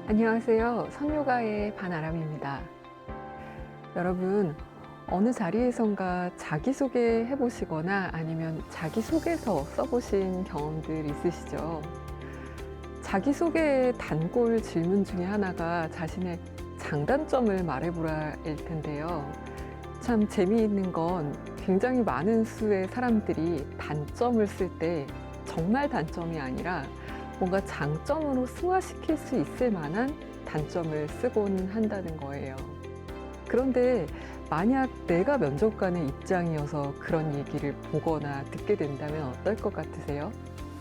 안녕하세요. 선요가의 반아람입니다. 여러분, 어느 자리에선가 자기소개 해보시거나 아니면 자기소개서 써보신 경험들 있으시죠? 자기소개의 단골 질문 중에 하나가 자신의 장단점을 말해보라일 텐데요. 참 재미있는 건 굉장히 많은 수의 사람들이 단점을 쓸 때 정말 단점이 아니라 뭔가 장점으로 승화시킬 수 있을 만한 단점을 쓰곤 한다는 거예요. 그런데 만약 내가 면접관의 입장이어서 그런 얘기를 보거나 듣게 된다면 어떨 것 같으세요?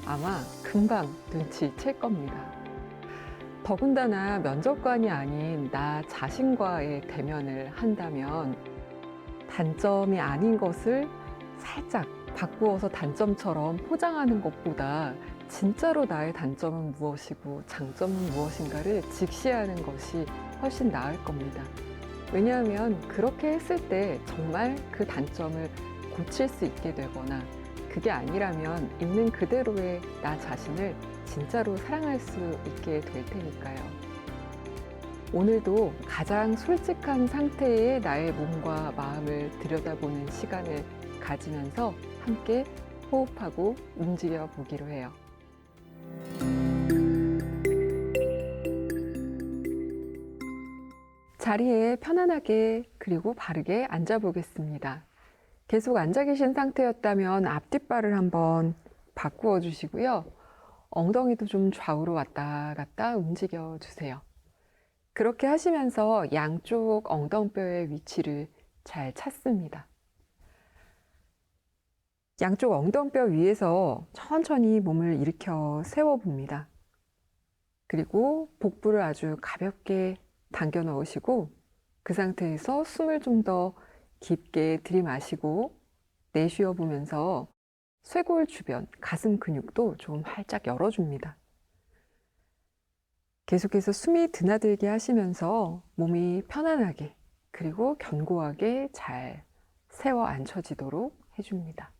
아마 금방 눈치챌 겁니다. 더군다나 면접관이 아닌 나 자신과의 대면을 한다면 단점이 아닌 것을 살짝 바꾸어서 단점처럼 포장하는 것보다 진짜로 나의 단점은 무엇이고 장점은 무엇인가를 직시하는 것이 훨씬 나을 겁니다. 왜냐하면 그렇게 했을 때 정말 그 단점을 고칠 수 있게 되거나 그게 아니라면 있는 그대로의 나 자신을 진짜로 사랑할 수 있게 될 테니까요. 오늘도 가장 솔직한 상태의 나의 몸과 마음을 들여다보는 시간을 가지면서 함께 호흡하고 움직여 보기로 해요. 자리에 편안하게 그리고 바르게 앉아 보겠습니다. 계속 앉아 계신 상태였다면 앞뒷발을 한번 바꾸어 주시고요. 엉덩이도 좀 좌우로 왔다 갔다 움직여 주세요. 그렇게 하시면서 양쪽 엉덩뼈의 위치를 잘 찾습니다. 양쪽 엉덩뼈 위에서 천천히 몸을 일으켜 세워봅니다. 그리고 복부를 아주 가볍게 당겨 넣으시고 그 상태에서 숨을 좀 더 깊게 들이마시고 내쉬어 보면서 쇄골 주변, 가슴 근육도 좀 활짝 열어줍니다. 계속해서 숨이 드나들게 하시면서 몸이 편안하게 그리고 견고하게 잘 세워 앉혀지도록 해줍니다.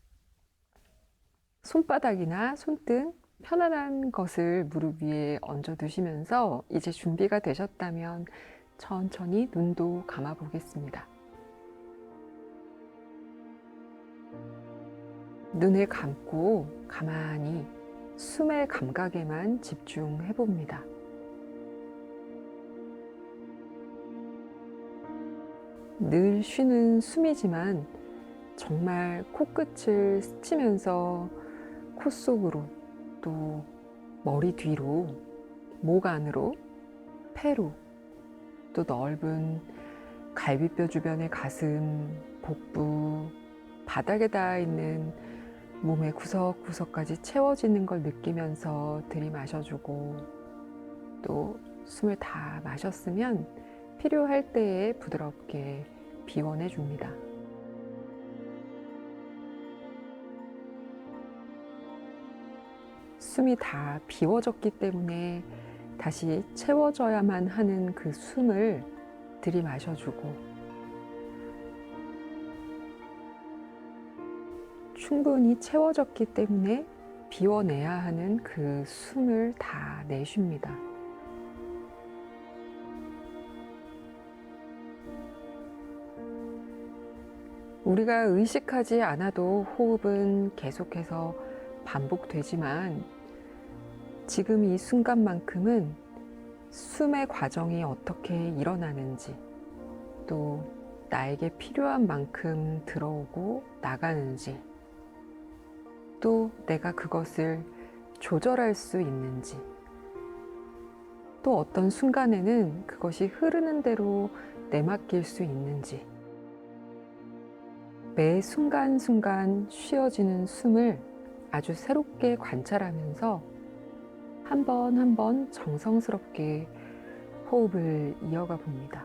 손바닥이나 손등 편안한 것을 무릎 위에 얹어 두시면서 이제 준비가 되셨다면 천천히 눈도 감아 보겠습니다. 눈을 감고 가만히 숨의 감각에만 집중해 봅니다. 늘 쉬는 숨이지만 정말 코끝을 스치면서 코 속으로 또 머리 뒤로 목 안으로 폐로 또 넓은 갈비뼈 주변의 가슴, 복부, 바닥에 닿아 있는 몸의 구석구석까지 채워지는 걸 느끼면서 들이마셔주고 또 숨을 다 마셨으면 필요할 때에 부드럽게 비워내 줍니다. 숨이 다 비워졌기 때문에 다시 채워져야만 하는 그 숨을 들이마셔주고 충분히 채워졌기 때문에 비워내야 하는 그 숨을 다 내쉽니다. 우리가 의식하지 않아도 호흡은 계속해서 반복되지만 지금 이 순간만큼은 숨의 과정이 어떻게 일어나는지 또 나에게 필요한 만큼 들어오고 나가는지 또 내가 그것을 조절할 수 있는지 또 어떤 순간에는 그것이 흐르는 대로 내맡길 수 있는지 매 순간순간 쉬어지는 숨을 아주 새롭게 관찰하면서 한 번 한 번 정성스럽게 호흡을 이어가 봅니다.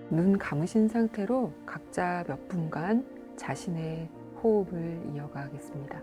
눈 감으신 상태로 각자 몇 분간 자신의 호흡을 이어가겠습니다.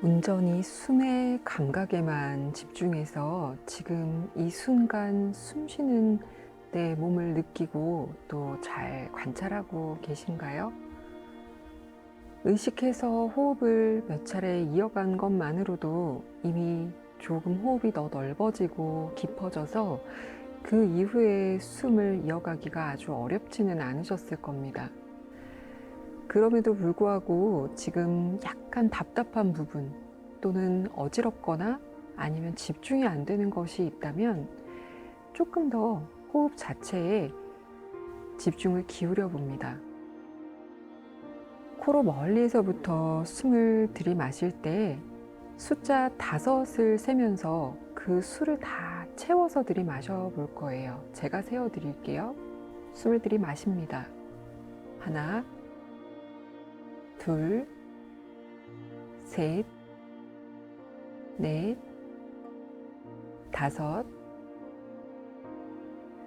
온전히 숨의 감각에만 집중해서 지금 이 순간 숨 쉬는 내 몸을 느끼고 또 잘 관찰하고 계신가요? 의식해서 호흡을 몇 차례 이어간 것만으로도 이미 조금 호흡이 더 넓어지고 깊어져서 그 이후에 숨을 이어가기가 아주 어렵지는 않으셨을 겁니다. 그럼에도 불구하고 지금 약간 답답한 부분 또는 어지럽거나 아니면 집중이 안 되는 것이 있다면 조금 더 호흡 자체에 집중을 기울여 봅니다. 코로 멀리서부터 숨을 들이마실 때 숫자 5을 세면서 그 수를 다 채워서 들이마셔 볼 거예요. 제가 세어 드릴게요. 숨을 들이마십니다. 하나, 둘, 셋, 넷, 다섯,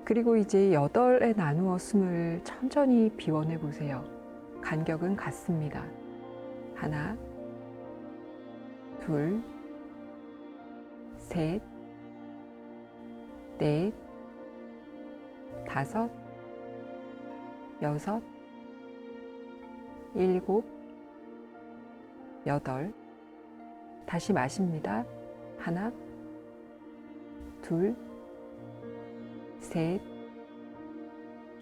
그리고 이제 8에 나누어 숨을 천천히 비워내 보세요. 간격은 같습니다. 하나, 둘, 셋, 넷, 다섯, 여섯, 일곱, 여덟. 다시 마십니다. 하나, 둘, 셋,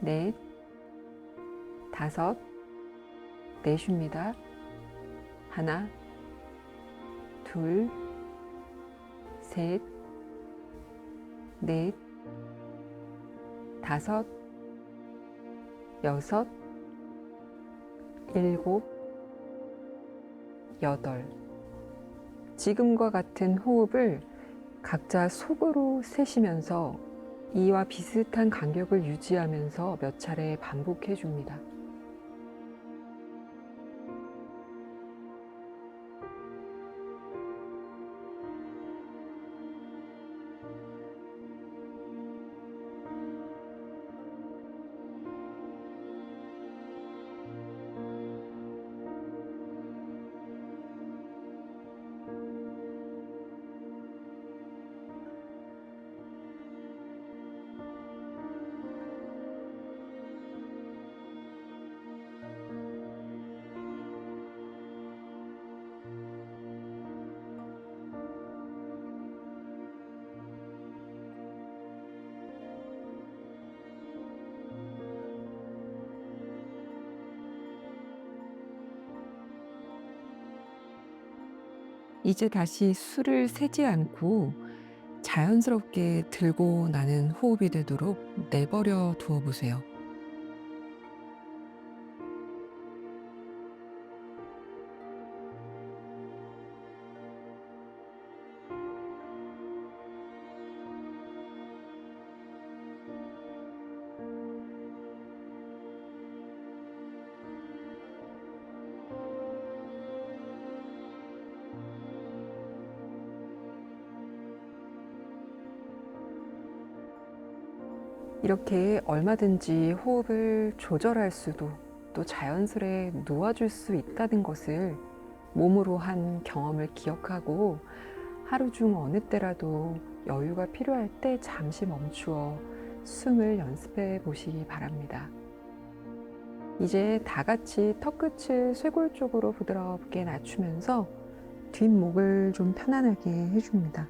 넷, 다섯. 내쉽니다. 하나, 둘, 셋, 넷, 다섯, 여섯, 일곱, 여덟. 지금과 같은 호흡을 각자 속으로 세시면서 이와 비슷한 간격을 유지하면서 몇 차례 반복해 줍니다. 이제 다시 술을 세지 않고 자연스럽게 들고 나는 호흡이 되도록 내버려 두어 보세요. 이렇게 얼마든지 호흡을 조절할 수도 또 자연스레 놓아줄 수 있다는 것을 몸으로 한 경험을 기억하고 하루 중 어느 때라도 여유가 필요할 때 잠시 멈추어 숨을 연습해 보시기 바랍니다. 이제 다 같이 턱끝을 쇄골 쪽으로 부드럽게 낮추면서 뒷목을 좀 편안하게 해줍니다.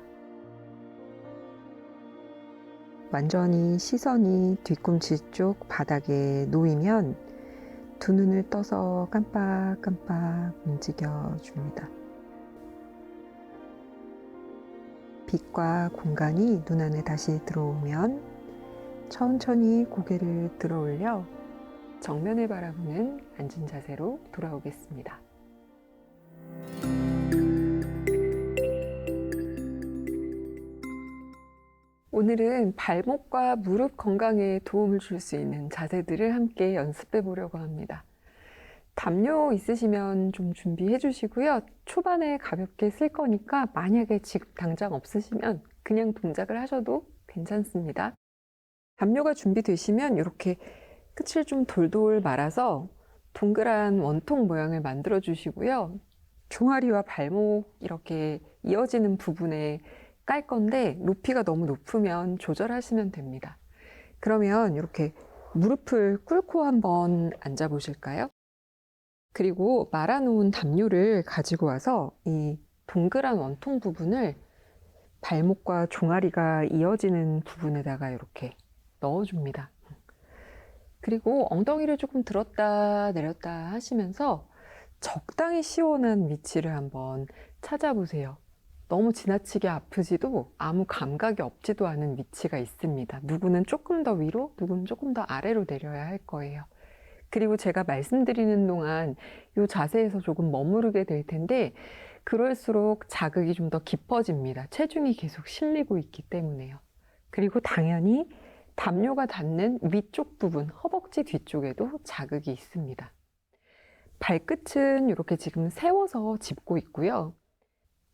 완전히 시선이 뒤꿈치 쪽 바닥에 놓이면 두 눈을 떠서 깜빡깜빡 움직여 줍니다. 빛과 공간이 눈 안에 다시 들어오면 천천히 고개를 들어 올려 정면을 바라보는 앉은 자세로 돌아오겠습니다. 오늘은 발목과 무릎 건강에 도움을 줄 수 있는 자세들을 함께 연습해 보려고 합니다. 담요 있으시면 좀 준비해 주시고요. 초반에 가볍게 쓸 거니까 만약에 지금 당장 없으시면 그냥 동작을 하셔도 괜찮습니다. 담요가 준비되시면 이렇게 끝을 좀 돌돌 말아서 동그란 원통 모양을 만들어 주시고요. 종아리와 발목 이렇게 이어지는 부분에 깔 건데 높이가 너무 높으면 조절하시면 됩니다. 그러면 이렇게 무릎을 꿇고 한번 앉아 보실까요? 그리고 말아놓은 담요를 가지고 와서 이 동그란 원통 부분을 발목과 종아리가 이어지는 부분에다가 이렇게 넣어줍니다. 그리고 엉덩이를 조금 들었다 내렸다 하시면서 적당히 시원한 위치를 한번 찾아보세요. 너무 지나치게 아프지도 아무 감각이 없지도 않은 위치가 있습니다. 누구는 조금 더 위로, 누구는 조금 더 아래로 내려야 할 거예요. 그리고 제가 말씀드리는 동안 이 자세에서 조금 머무르게 될 텐데 그럴수록 자극이 좀 더 깊어집니다. 체중이 계속 실리고 있기 때문에요. 그리고 당연히 담요가 닿는 위쪽 부분, 허벅지 뒤쪽에도 자극이 있습니다. 발끝은 이렇게 지금 세워서 짚고 있고요.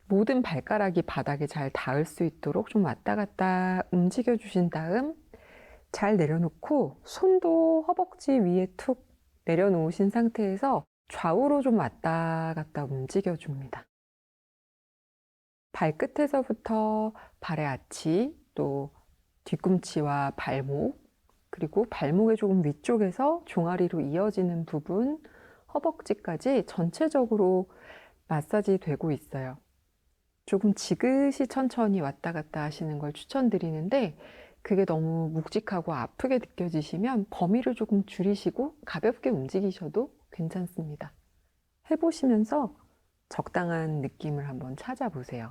모든 발가락이 바닥에 잘 닿을 수 있도록 좀 왔다 갔다 움직여 주신 다음 잘 내려놓고 손도 허벅지 위에 툭 내려놓으신 상태에서 좌우로 좀 왔다 갔다 움직여 줍니다. 발끝에서부터 발의 아치, 또 뒤꿈치와 발목, 그리고 발목의 조금 위쪽에서 종아리로 이어지는 부분, 허벅지까지 전체적으로 마사지 되고 있어요. 조금 지그시 천천히 왔다 갔다 하시는 걸 추천드리는데 그게 너무 묵직하고 아프게 느껴지시면 범위를 조금 줄이시고 가볍게 움직이셔도 괜찮습니다. 해보시면서 적당한 느낌을 한번 찾아보세요.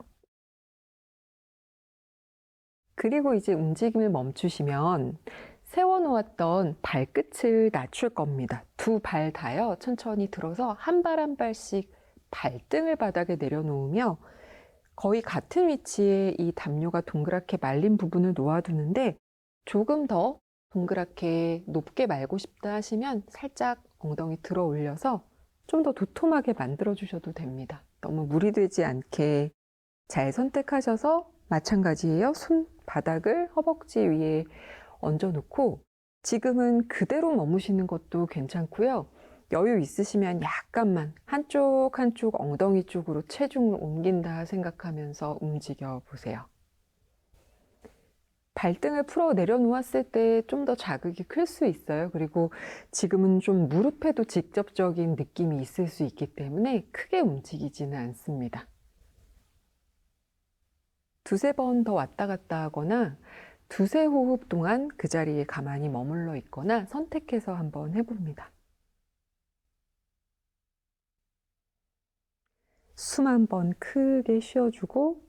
그리고 이제 움직임을 멈추시면 세워놓았던 발끝을 낮출 겁니다. 두 발 다요. 천천히 들어서 한 발 한 발씩 발등을 바닥에 내려놓으며 거의 같은 위치에 이 담요가 동그랗게 말린 부분을 놓아두는데 조금 더 동그랗게 높게 말고 싶다 하시면 살짝 엉덩이 들어 올려서 좀 더 도톰하게 만들어 주셔도 됩니다. 너무 무리 되지 않게 잘 선택하셔서 마찬가지예요. 손바닥을 허벅지 위에 얹어놓고 지금은 그대로 머무시는 것도 괜찮고요. 여유 있으시면 약간만 한쪽 엉덩이 쪽으로 체중을 옮긴다 생각하면서 움직여 보세요. 발등을 풀어 내려놓았을 때 좀 더 자극이 클 수 있어요. 그리고 지금은 좀 무릎에도 직접적인 느낌이 있을 수 있기 때문에 크게 움직이지는 않습니다. 두세 번 더 왔다 갔다 하거나 두세 호흡 동안 그 자리에 가만히 머물러 있거나 선택해서 한번 해봅니다. 숨 한번 크게 쉬어주고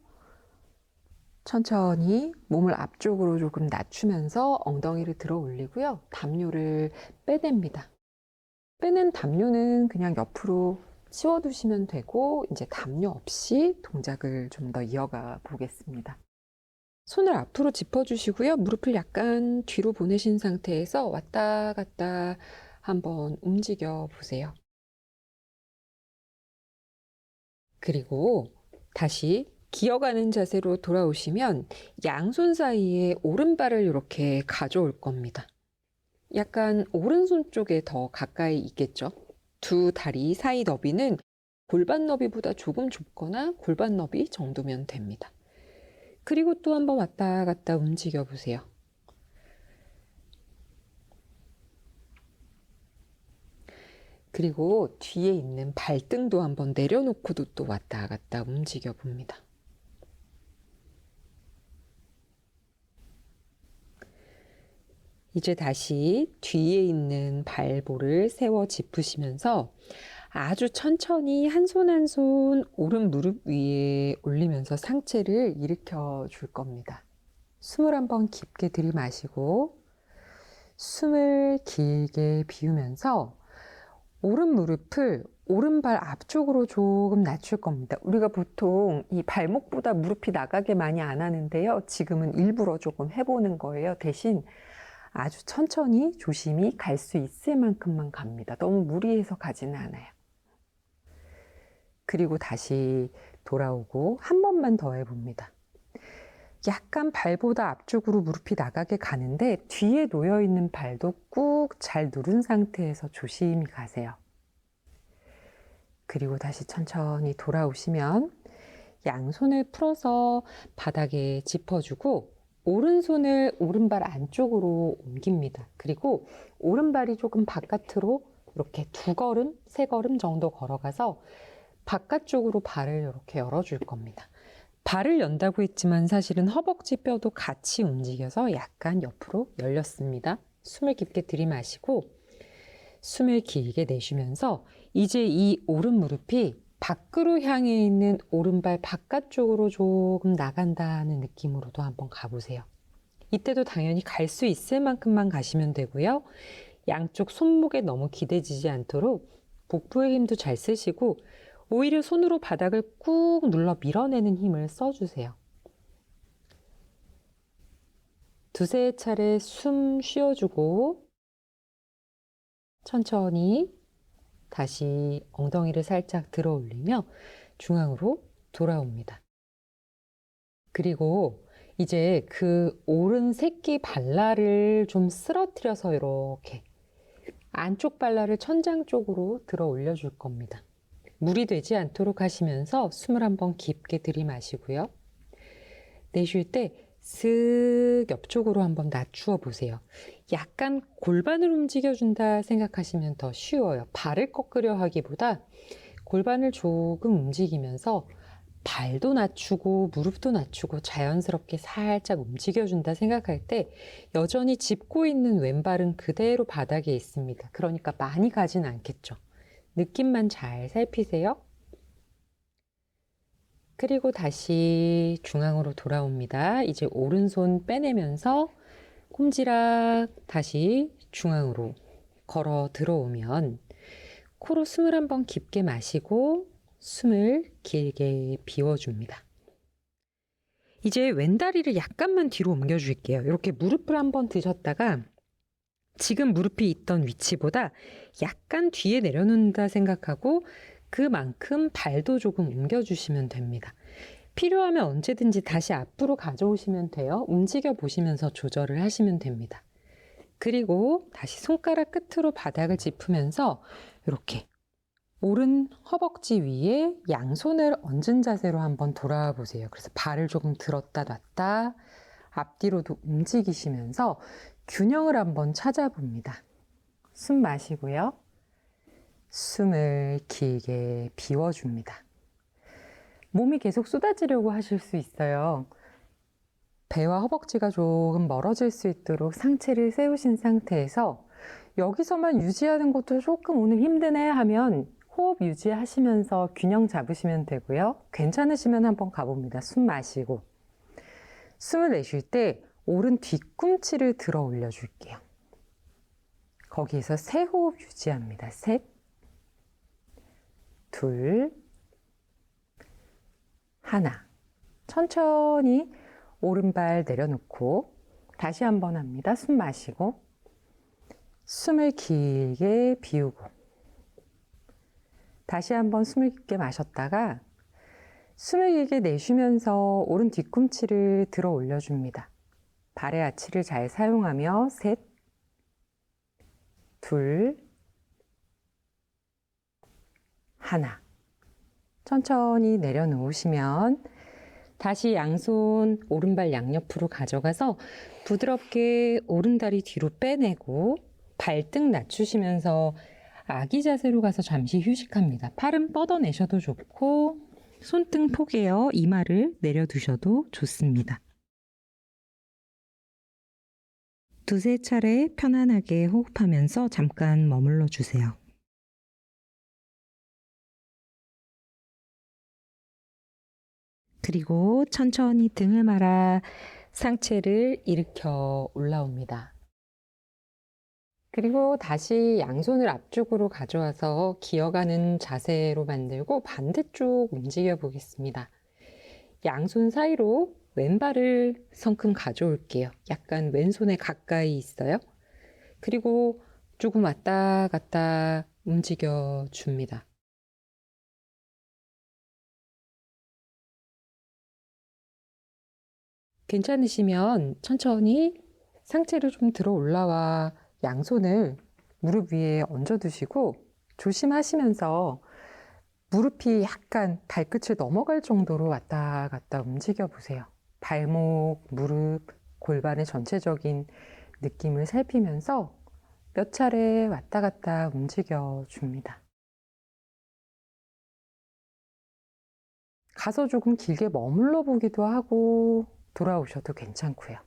천천히 몸을 앞쪽으로 조금 낮추면서 엉덩이를 들어 올리고요. 담요를 빼냅니다. 빼낸 담요는 그냥 옆으로 치워두시면 되고 이제 담요 없이 동작을 좀 더 이어가 보겠습니다. 손을 앞으로 짚어주시고요. 무릎을 약간 뒤로 보내신 상태에서 왔다 갔다 한번 움직여 보세요. 그리고 다시 기어가는 자세로 돌아오시면 양손 사이에 오른발을 이렇게 가져올 겁니다. 약간 오른손 쪽에 더 가까이 있겠죠? 두 다리 사이 너비는 골반 너비보다 조금 좁거나 골반 너비 정도면 됩니다. 그리고 또 한번 왔다 갔다 움직여 보세요. 그리고 뒤에 있는 발등도 한번 내려놓고도 또 왔다 갔다 움직여 봅니다. 이제 다시 뒤에 있는 발볼을 세워 짚으시면서 아주 천천히 한 손 한 손 오른 무릎 위에 올리면서 상체를 일으켜 줄 겁니다. 숨을 한번 깊게 들이마시고 숨을 길게 비우면서 오른 무릎을 오른발 앞쪽으로 조금 낮출 겁니다. 우리가 보통 이 발목보다 무릎이 나가게 많이 안 하는데요. 지금은 일부러 조금 해보는 거예요. 대신 아주 천천히 조심히 갈 수 있을 만큼만 갑니다. 너무 무리해서 가지는 않아요. 그리고 다시 돌아오고 한 번만 더 해봅니다. 약간 발보다 앞쪽으로 무릎이 나가게 가는데 뒤에 놓여있는 발도 꾹 잘 누른 상태에서 조심히 가세요. 그리고 다시 천천히 돌아오시면 양손을 풀어서 바닥에 짚어주고 오른손을 오른발 안쪽으로 옮깁니다. 그리고 오른발이 조금 바깥으로 이렇게 2걸음, 3걸음 정도 걸어가서 바깥쪽으로 발을 이렇게 열어줄 겁니다. 발을 연다고 했지만 사실은 허벅지 뼈도 같이 움직여서 약간 옆으로 열렸습니다. 숨을 깊게 들이마시고 숨을 길게 내쉬면서 이제 이 오른 무릎이 밖으로 향해 있는 오른발 바깥쪽으로 조금 나간다는 느낌으로도 한번 가보세요. 이때도 당연히 갈 수 있을 만큼만 가시면 되고요. 양쪽 손목에 너무 기대지지 않도록 복부의 힘도 잘 쓰시고 오히려 손으로 바닥을 꾹 눌러 밀어내는 힘을 써주세요. 2~3차례 숨 쉬어주고 천천히 다시 엉덩이를 살짝 들어 올리며 중앙으로 돌아옵니다. 그리고 이제 그 오른 새끼 발라를 좀 쓰러뜨려서 이렇게 안쪽 발라를 천장 쪽으로 들어 올려줄 겁니다. 무리 되지 않도록 하시면서 숨을 한번 깊게 들이마시고요. 내쉴 때 슥 옆쪽으로 한번 낮추어 보세요. 약간 골반을 움직여준다 생각하시면 더 쉬워요. 발을 꺾으려 하기보다 골반을 조금 움직이면서 발도 낮추고 무릎도 낮추고 자연스럽게 살짝 움직여준다 생각할 때 여전히 짚고 있는 왼발은 그대로 바닥에 있습니다. 그러니까 많이 가진 않겠죠. 느낌만 잘 살피세요. 그리고 다시 중앙으로 돌아옵니다. 이제 오른손 빼내면서 꼼지락 다시 중앙으로 걸어 들어오면 코로 숨을 한번 깊게 마시고 숨을 길게 비워줍니다. 이제 왼다리를 약간만 뒤로 옮겨줄게요. 이렇게 무릎을 한번 드셨다가 지금 무릎이 있던 위치보다 약간 뒤에 내려놓는다 생각하고 그만큼 발도 조금 옮겨주시면 됩니다. 필요하면 언제든지 다시 앞으로 가져오시면 돼요. 움직여 보시면서 조절을 하시면 됩니다. 그리고 다시 손가락 끝으로 바닥을 짚으면서 이렇게 오른 허벅지 위에 양손을 얹은 자세로 한번 돌아와 보세요. 그래서 발을 조금 들었다 놨다 앞뒤로도 움직이시면서 균형을 한번 찾아봅니다. 숨 마시고요. 숨을 길게 비워줍니다. 몸이 계속 쏟아지려고 하실 수 있어요. 배와 허벅지가 조금 멀어질 수 있도록 상체를 세우신 상태에서 여기서만 유지하는 것도 조금 오늘 힘드네 하면 호흡 유지하시면서 균형 잡으시면 되고요. 괜찮으시면 한번 가봅니다. 숨 마시고 숨을 내쉴 때 오른 뒤꿈치를 들어 올려줄게요. 거기에서 3호흡 유지합니다. 3, 2, 1. 천천히 오른발 내려놓고 다시 한번 합니다. 숨 마시고 숨을 길게 비우고 다시 한번 숨을 깊게 마셨다가 숨을 길게 내쉬면서 오른 뒤꿈치를 들어 올려줍니다. 발의 아치를 잘 사용하며 3, 2, 1. 천천히 내려놓으시면 다시 양손 오른발 양옆으로 가져가서 부드럽게 오른다리 뒤로 빼내고 발등 낮추시면서 아기 자세로 가서 잠시 휴식합니다. 팔은 뻗어내셔도 좋고 손등 포개어 이마를 내려두셔도 좋습니다. 2~3차례 편안하게 호흡하면서 잠깐 머물러 주세요. 그리고 천천히 등을 말아 상체를 일으켜 올라옵니다. 그리고 다시 양손을 앞쪽으로 가져와서 기어가는 자세로 만들고 반대쪽 움직여 보겠습니다. 양손 사이로 왼발을 성큼 가져올게요. 약간 왼손에 가까이 있어요. 그리고 조금 왔다 갔다 움직여 줍니다. 괜찮으시면 천천히 상체를 좀 들어 올라와 양손을 무릎 위에 얹어 두시고 조심하시면서 무릎이 약간 발끝을 넘어갈 정도로 왔다 갔다 움직여 보세요. 발목, 무릎, 골반의 전체적인 느낌을 살피면서 몇 차례 왔다 갔다 움직여 줍니다. 가서 조금 길게 머물러 보기도 하고 돌아오셔도 괜찮고요.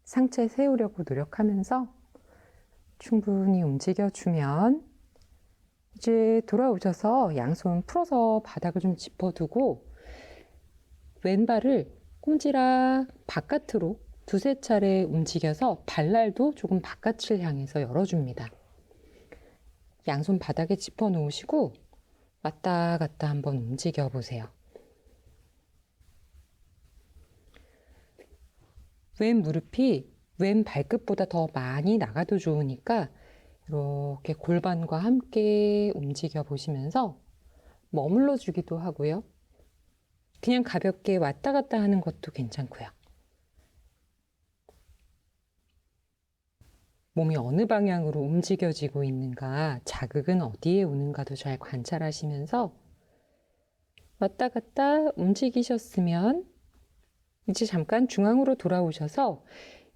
상체 세우려고 노력하면서 충분히 움직여주면 이제 돌아오셔서 양손 풀어서 바닥을 좀 짚어두고 왼발을 꼼지락 바깥으로 두세 차례 움직여서 발날도 조금 바깥을 향해서 열어줍니다. 양손 바닥에 짚어 놓으시고 왔다 갔다 한번 움직여 보세요. 왼 무릎이 왼 발끝보다 더 많이 나가도 좋으니까 이렇게 골반과 함께 움직여 보시면서 머물러 주기도 하고요. 그냥 가볍게 왔다 갔다 하는 것도 괜찮고요. 몸이 어느 방향으로 움직여지고 있는가, 자극은 어디에 오는가도 잘 관찰하시면서 왔다 갔다 움직이셨으면 이제 잠깐 중앙으로 돌아오셔서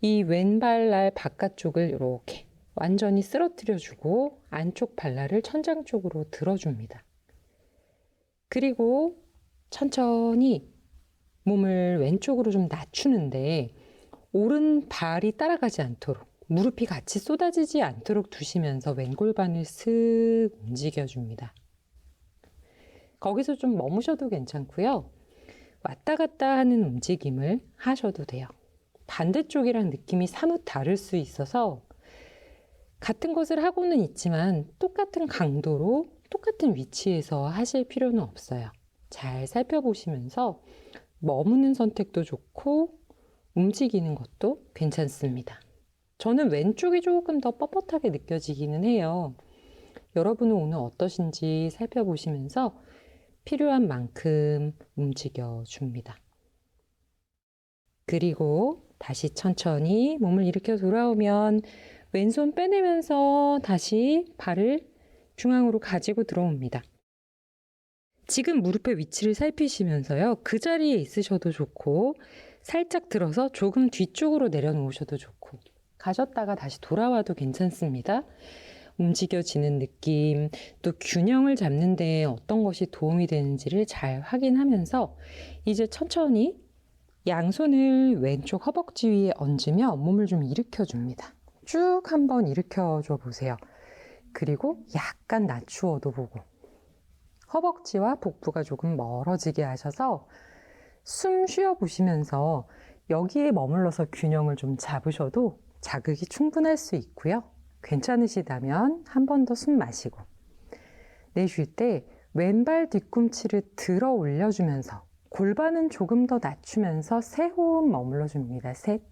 이 왼발날 바깥쪽을 이렇게 완전히 쓰러뜨려 주고 안쪽 발날을 천장 쪽으로 들어줍니다. 그리고 천천히 몸을 왼쪽으로 좀 낮추는데 오른 발이 따라가지 않도록 무릎이 같이 쏟아지지 않도록 두시면서 왼골반을 슥 움직여줍니다. 거기서 좀 머무셔도 괜찮고요. 왔다 갔다 하는 움직임을 하셔도 돼요. 반대쪽이랑 느낌이 사뭇 다를 수 있어서 같은 것을 하고는 있지만 똑같은 강도로 똑같은 위치에서 하실 필요는 없어요. 잘 살펴보시면서 머무는 선택도 좋고 움직이는 것도 괜찮습니다. 저는 왼쪽이 조금 더 뻣뻣하게 느껴지기는 해요. 여러분은 오늘 어떠신지 살펴보시면서 필요한 만큼 움직여 줍니다. 그리고 다시 천천히 몸을 일으켜 돌아오면 왼손 빼내면서 다시 발을 중앙으로 가지고 들어옵니다. 지금 무릎의 위치를 살피시면서요. 그 자리에 있으셔도 좋고 살짝 들어서 조금 뒤쪽으로 내려놓으셔도 좋고 가셨다가 다시 돌아와도 괜찮습니다. 움직여지는 느낌, 또 균형을 잡는 데 어떤 것이 도움이 되는지를 잘 확인하면서 이제 천천히 양손을 왼쪽 허벅지 위에 얹으며 몸을 좀 일으켜 줍니다. 쭉 한번 일으켜 줘 보세요. 그리고 약간 낮추어도 보고 허벅지와 복부가 조금 멀어지게 하셔서 숨 쉬어 보시면서 여기에 머물러서 균형을 좀 잡으셔도 자극이 충분할 수 있고요. 괜찮으시다면 한 번 더 숨 마시고 내쉴 때 왼발 뒤꿈치를 들어 올려주면서 골반은 조금 더 낮추면서 세 호흡 머물러 줍니다. 셋,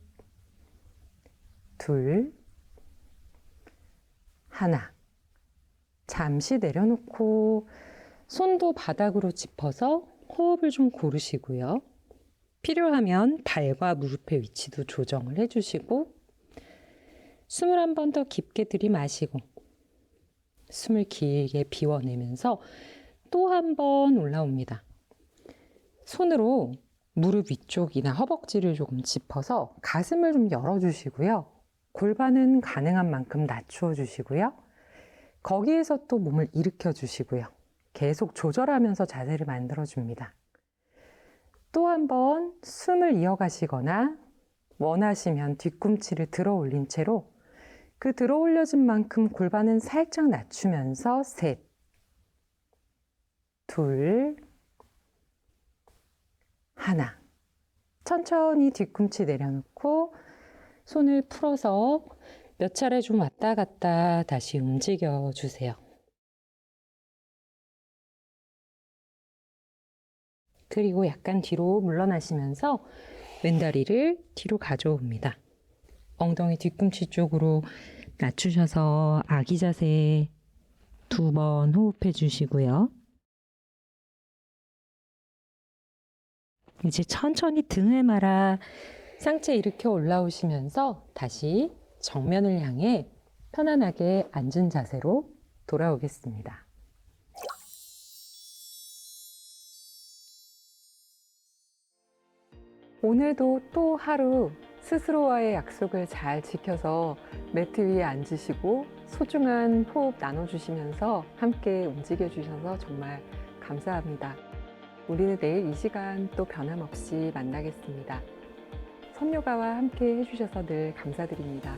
둘, 하나. 잠시 내려놓고 손도 바닥으로 짚어서 호흡을 좀 고르시고요. 필요하면 발과 무릎의 위치도 조정을 해주시고 숨을 한 번 더 깊게 들이마시고 숨을 길게 비워내면서 또 한 번 올라옵니다. 손으로 무릎 위쪽이나 허벅지를 조금 짚어서 가슴을 좀 열어주시고요. 골반은 가능한 만큼 낮추어주시고요. 거기에서 또 몸을 일으켜 주시고요. 계속 조절하면서 자세를 만들어줍니다. 또 한 번 숨을 이어가시거나 원하시면 뒤꿈치를 들어 올린 채로 그 들어 올려진 만큼 골반은 살짝 낮추면서 셋, 둘, 하나. 천천히 뒤꿈치 내려놓고 손을 풀어서 몇 차례 좀 왔다 갔다 다시 움직여 주세요. 그리고 약간 뒤로 물러나시면서 왼다리를 뒤로 가져옵니다. 엉덩이 뒤꿈치 쪽으로 낮추셔서 아기 자세 2번 호흡해 주시고요. 이제 천천히 등을 말아 상체 일으켜 올라오시면서 다시 정면을 향해 편안하게 앉은 자세로 돌아오겠습니다. 오늘도 또 하루 스스로와의 약속을 잘 지켜서 매트 위에 앉으시고 소중한 호흡 나눠주시면서 함께 움직여주셔서 정말 감사합니다. 우리는 내일 이 시간 또 변함없이 만나겠습니다. 선요가와 함께 해주셔서 늘 감사드립니다.